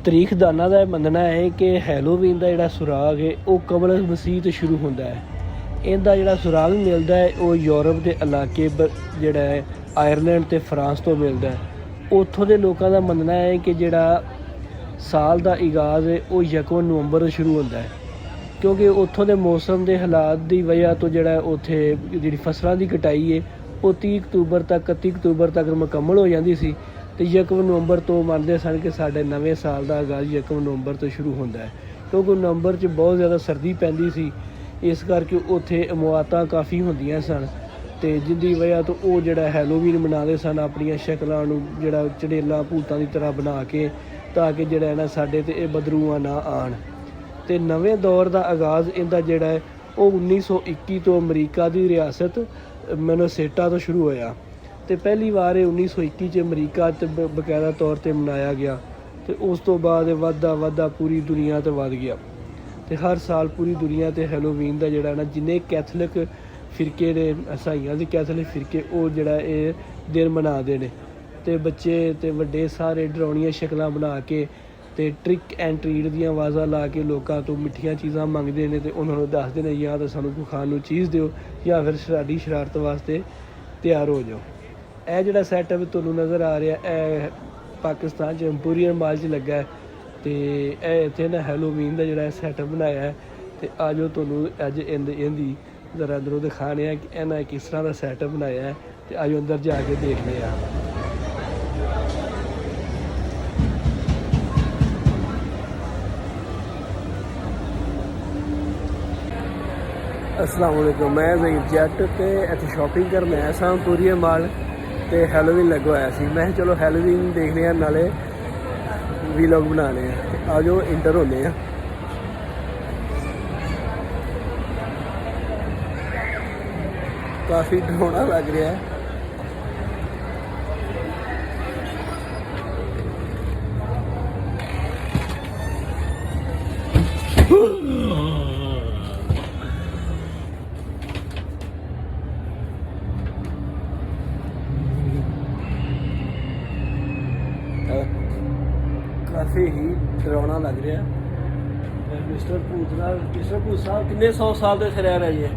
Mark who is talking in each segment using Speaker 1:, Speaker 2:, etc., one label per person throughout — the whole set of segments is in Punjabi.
Speaker 1: ਤਾਰੀਖਦਾਨਾਂ ਦਾ ਇਹ ਮੰਨਣਾ ਹੈ ਕਿ ਹੈਲੋਵੀਨ ਦਾ ਜਿਹੜਾ ਸੁਰਾਗ ਹੈ ਉਹ ਕਬਰ ਮਸੀਹ ਤੋਂ ਸ਼ੁਰੂ ਹੁੰਦਾ ਹੈ। ਇਹਦਾ ਜਿਹੜਾ ਸੁਰਾਗ ਮਿਲਦਾ ਹੈ ਉਹ ਯੂਰਪ ਦੇ ਇਲਾਕੇ ਜਿਹੜਾ ਹੈ ਆਇਰਲੈਂਡ ਅਤੇ ਫਰਾਂਸ ਤੋਂ ਮਿਲਦਾ ਹੈ। ਉੱਥੋਂ ਦੇ ਲੋਕਾਂ ਦਾ ਮੰਨਣਾ ਹੈ ਕਿ ਜਿਹੜਾ ਸਾਲ ਦਾ ਆਗਾਜ਼ ਹੈ ਉਹ 1 ਨਵੰਬਰ ਤੋਂ ਸ਼ੁਰੂ ਹੁੰਦਾ ਹੈ, ਕਿਉਂਕਿ ਉੱਥੋਂ ਦੇ ਮੌਸਮ ਦੇ ਹਾਲਾਤ ਦੀ ਵਜ੍ਹਾ ਤੋਂ ਜਿਹੜਾ ਉੱਥੇ ਜਿਹੜੀ ਫਸਲਾਂ ਦੀ ਕਟਾਈ ਹੈ ਉਹ 31 ਅਕਤੂਬਰ ਤੱਕ ਮੁਕੰਮਲ ਹੋ ਜਾਂਦੀ ਸੀ ਅਤੇ 1 ਨਵੰਬਰ ਤੋਂ ਮੰਨਦੇ ਸਨ ਕਿ ਸਾਡੇ ਨਵੇਂ ਸਾਲ ਦਾ ਆਗਾਜ਼ 1 ਨਵੰਬਰ ਤੋਂ ਸ਼ੁਰੂ ਹੁੰਦਾ ਹੈ। ਕਿਉਂਕਿ ਨਵੰਬਰ 'ਚ ਬਹੁਤ ਜ਼ਿਆਦਾ ਸਰਦੀ ਪੈਂਦੀ ਸੀ, ਇਸ ਕਰਕੇ ਉੱਥੇ ਅਮਵਾਤਾਂ ਕਾਫੀ ਹੁੰਦੀਆਂ ਸਨ ਅਤੇ ਜਿਹਦੀ ਵਜ੍ਹਾ ਤੋਂ ਉਹ ਜਿਹੜਾ ਹੈਲੋਵੀਨ ਮਨਾਉਂਦੇ ਸਨ ਆਪਣੀਆਂ ਸ਼ਕਲਾਂ ਨੂੰ ਜਿਹੜਾ ਚੜੇਲਾਂ ਭੂਤਾਂ ਦੀ ਤਰ੍ਹਾਂ ਬਣਾ ਕੇ, ਤਾਂ ਕਿ ਜਿਹੜਾ ਹੈ ਨਾ ਸਾਡੇ 'ਤੇ ਇਹ ਬਦਰੂਆਂ ਨਾ ਆਉਣ। ਅਤੇ ਨਵੇਂ ਦੌਰ ਦਾ ਆਗਾਜ਼ ਇਹਦਾ ਜਿਹੜਾ ਹੈ ਉਹ 1921 ਤੋਂ ਅਮਰੀਕਾ ਦੀ ਰਿਆਸਤ ਮਿਨੇਸੋਟਾ ਤੋਂ ਸ਼ੁਰੂ ਹੋਇਆ ਅਤੇ ਪਹਿਲੀ ਵਾਰ ਇਹ 1921 'ਚ ਅਮਰੀਕਾ 'ਚ ਬਕਾਇਦਾ ਤੌਰ 'ਤੇ ਮਨਾਇਆ ਗਿਆ ਅਤੇ ਉਸ ਤੋਂ ਬਾਅਦ ਇਹ ਵੱਧਦਾ ਪੂਰੀ ਦੁਨੀਆ 'ਤੇ ਵੱਧ ਗਿਆ ਅਤੇ ਹਰ ਸਾਲ ਪੂਰੀ ਦੁਨੀਆ 'ਤੇ ਹੈਲੋਵੀਨ ਦਾ ਜਿਹੜਾ ਨਾ ਜਿੰਨੇ ਕੈਥਲਿਕ ਫਿਰਕੇ ਨੇ, ਈਸਾਈਆਂ ਦੇ ਕੈਥਲਿਕ ਫਿਰਕੇ, ਉਹ ਜਿਹੜਾ ਇਹ ਦਿਨ ਮਨਾਉਂਦੇ ਨੇ ਅਤੇ ਬੱਚੇ ਅਤੇ ਵੱਡੇ ਸਾਰੇ ਡਰਾਉਣੀਆਂ ਸ਼ਕਲਾਂ ਬਣਾ ਕੇ ਅਤੇ ਟ੍ਰਿਕ ਐਂਡ ਟ੍ਰੀਟ ਦੀਆਂ ਆਵਾਜ਼ਾਂ ਲਾ ਕੇ ਲੋਕਾਂ ਤੋਂ ਮਿੱਠੀਆਂ ਚੀਜ਼ਾਂ ਮੰਗਦੇ ਨੇ ਅਤੇ ਉਹਨਾਂ ਨੂੰ ਦੱਸਦੇ ਨੇ ਜਾਂ ਤਾਂ ਸਾਨੂੰ ਕੋਈ ਖਾਣ ਨੂੰ ਚੀਜ਼ ਦਿਓ ਜਾਂ ਫਿਰ ਸਾਡੀ ਸ਼ਰਾਰਤ ਵਾਸਤੇ ਤਿਆਰ ਹੋ ਜਾਓ। ਇਹ ਜਿਹੜਾ ਸੈਟਅਪ ਤੁਹਾਨੂੰ ਨਜ਼ਰ ਆ ਰਿਹਾ ਇਹ ਪਾਕਿਸਤਾਨ 'ਚ ਐਮਪੋਰੀਅਮ ਮਾਲ 'ਚ ਲੱਗਾ ਹੈ ਅਤੇ ਇਹ ਇੱਥੇ ਨਾ ਹੈਲੋਵੀਨ ਦਾ ਜਿਹੜਾ ਸੈਟਅਪ ਬਣਾਇਆ ਹੈ ਅਤੇ ਆ ਜੋ ਤੁਹਾਨੂੰ ਅੱਜ ਇਹਦੀ ਜ਼ਰਾ ਅੰਦਰੋਂ ਦਿਖਾਣੇ ਆ ਕਿ ਇਹਨਾਂ ਕਿਸ ਤਰ੍ਹਾਂ ਦਾ ਸੈਟਅਪ ਬਣਾਇਆ ਹੈ ਅਤੇ ਆਜੋ ਅੰਦਰ ਜਾ ਕੇ ਦੇਖਦੇ ਹਾਂ। अस्सलाम वालेकुम, मैं ज़हीर जट ते इत्थे शॉपिंग करन आया सां एम्पोरियम माल ते हैलोवीन लगवाया सी। मैं चलो हैलोवीन देखने नाले वीलॉग बनाने ते आजो इंटर होने आ। काफ़ी डरावना लग रहा है। काफ़ी ही डरावना लग रहा है। मिस्टर भूत साहब कितने 100 साल से रह रहे हैं?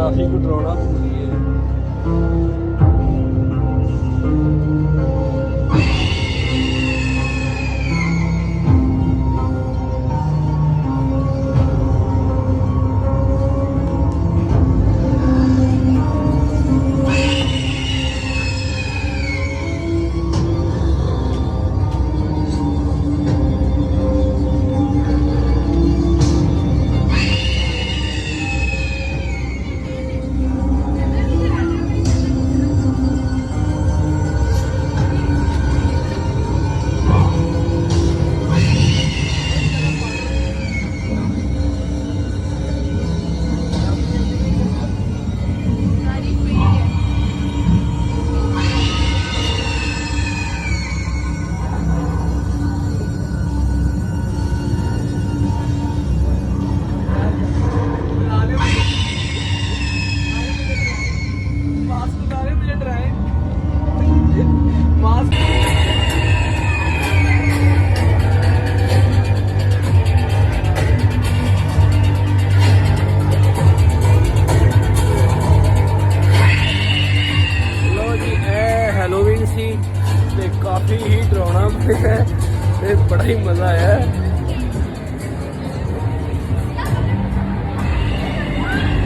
Speaker 1: काफ़ी कुछ डरावना घूम रही है। ਕਾਫੀ ਹੀ ਡਰਾਉਣਾ ਹੈ ਤੇ ਬੜਾ ਹੀ ਮਜ਼ਾ ਆਇਆ